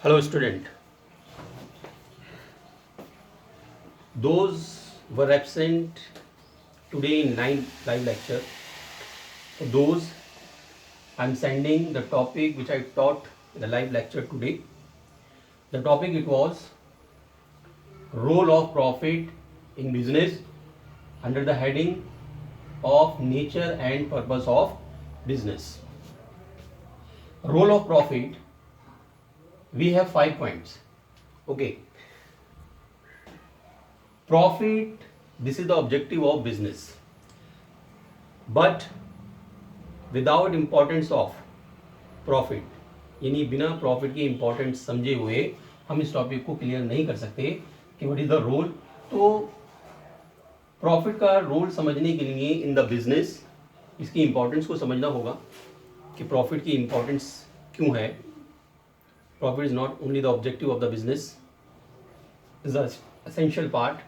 Hello student, those were absent today in live lecture. For those, I am sending the topic which I taught in the live lecture today. The topic it was role of profit in business under the heading of nature and purpose of business. Role of profit, we have 5 points. Okay. Profit, this is the objective of business. But without importance of profit, यानी बिना profit की importance समझे हुए हम इस topic को clear नहीं कर सकते कि व्हाट इज द रोल. तो प्रॉफिट का रोल समझने के लिए इन द बिजनेस इसकी इंपॉर्टेंस को समझना होगा कि प्रॉफिट की इंपॉर्टेंस क्यों है. Profit is not only the objective of the business, is the essential part.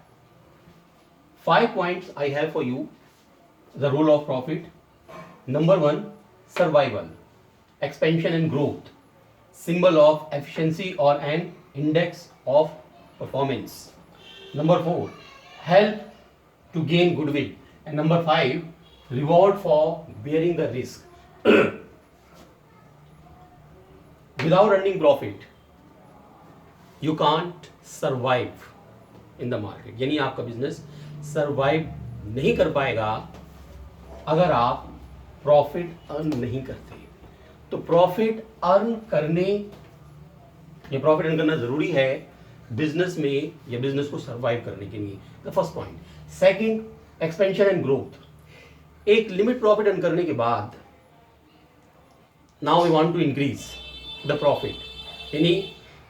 5 points I have for you. The role of profit. Number 1, survival, expansion and growth, symbol of efficiency or an index of performance. Number 4, help to gain goodwill. And number 5, reward for bearing the risk. Without earning profit, you can't survive in the market. यानी आपका business survive नहीं कर पाएगा अगर आप profit earn नहीं करते. तो प्रॉफिट अर्न करने या प्रॉफिट अर्न करना जरूरी है बिजनेस में या बिजनेस को सर्वाइव करने के लिए. The first point. Second, expansion and growth. एक लिमिट प्रॉफिट अर्न करने के बाद now we want to increase the profit. यानी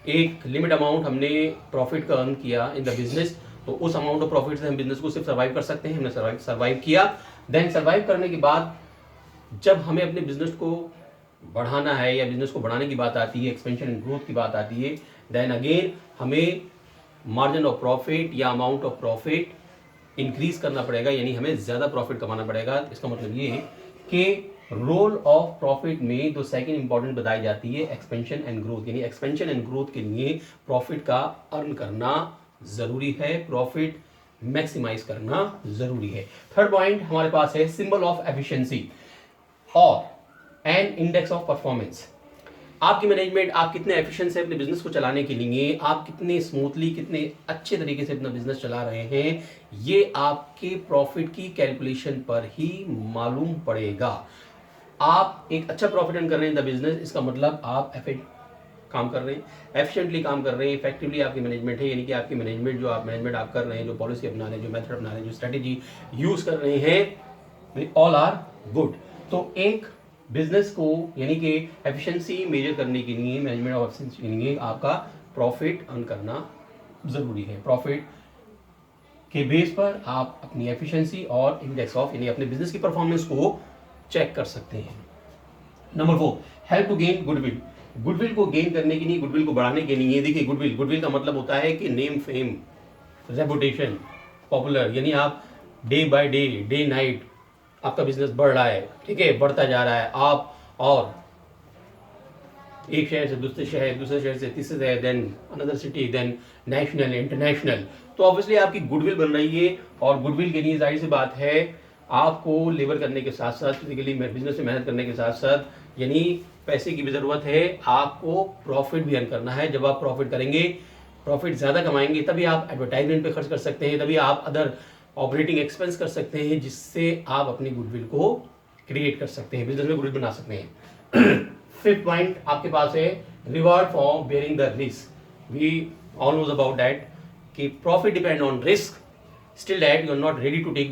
एक लिमिट अमाउंट हमने प्रॉफिट का अर्न किया इन द बिजनेस, तो उस अमाउंट ऑफ प्रॉफिट से हम बिजनेस को सिर्फ सर्वाइव कर सकते हैं. हमने सर्वाइव किया. देन सर्वाइव करने के बाद जब हमें अपने बिजनेस को बढ़ाना है या बिजनेस को बढ़ाने की बात आती है, एक्सपेंशन एंड ग्रोथ की बात आती है, देन अगेन हमें मार्जिन ऑफ प्रॉफिट या अमाउंट ऑफ प्रॉफिट इंक्रीज करना पड़ेगा. यानी हमें ज़्यादा प्रॉफिट कमाना पड़ेगा. इसका मतलब ये कि रोल ऑफ प्रॉफिट में तो सेकंड इंपॉर्टेंट बताई जाती है एक्सपेंशन एंड ग्रोथ. यानी एक्सपेंशन एंड ग्रोथ के लिए प्रॉफिट का अर्न करना जरूरी है, प्रॉफिट मैक्सिमाइज करना जरूरी है. थर्ड पॉइंट हमारे पास है सिंबल ऑफ एफिशिएंसी और एन इंडेक्स ऑफ परफॉर्मेंस. आपकी मैनेजमेंट, आप कितने एफिशिएंट है अपने बिजनेस को चलाने के लिए, आप कितने स्मूथली कितने अच्छे तरीके से अपना बिजनेस चला रहे हैं, ये आपके प्रॉफिट की कैलकुलेशन पर ही मालूम पड़ेगा. आप एक अच्छा प्रॉफिट अर्न कर रहे हैं इन द बिजनेस, इसका मतलब आप काम कर रहे हैं, एफिशिएंटली काम कर रहे हैं, इफेक्टिवली आपकी मैनेजमेंट है. यानी कि आपकी मैनेजमेंट जो आप मैनेजमेंट आप कर रहे हैं, जो पॉलिसी अपना रहे हैं, जो मेथड अपना रहे हैं, जो स्ट्रेटेजी यूज कर रहे हैं, ऑल आर गुड. तो एक बिजनेस को यानी कि एफिशिएंसी मेजर करने के लिए, मैनेजमेंट ऑफ एफिशिएंसी के लिए आपका प्रॉफिट अर्न करना जरूरी है. प्रॉफिट के बेस पर आप अपनी एफिशिएंसी और इंडेक्स ऑफ यानी अपने बिजनेस की परफॉर्मेंस को चेक कर सकते हैं. Number 4, help to gain goodwill. Goodwill को गेन करने के लिए, गुडविल को बढ़ाने के लिए, देखिए गुडविल का मतलब होता है कि नेम, फेम, रेपुटेशन, पॉपुलर. यानी आप डे बाय डे नाइट आपका बिजनेस बढ़ रहा है, ठीक है, बढ़ता जा रहा है. आप और एक शहर से दूसरे शहर से तीसरे शहर, then another city, then national, international. तो ऑब्वियसली आपकी गुडविल बन रही है. और गुडविल के लिए जाहिर सी बात है आपको लेबर करने के साथ साथ, फिजिकली बिजनेस में मेहनत करने के साथ साथ यानी पैसे की भी ज़रूरत है. आपको प्रॉफिट भी अर्न करना है. जब आप प्रॉफिट करेंगे, प्रॉफिट ज़्यादा कमाएंगे, तभी आप एडवर्टाइजमेंट पे खर्च कर सकते हैं, तभी आप अदर ऑपरेटिंग एक्सपेंस कर सकते हैं, जिससे आप अपनी गुडविल को क्रिएट कर सकते हैं, बिजनेस में गुडविल बना सकते हैं. फिफ्थ पॉइंट आपके पास है reward for bearing the risk. We all knows about that कि profit depend on risk, still that you are not ready to take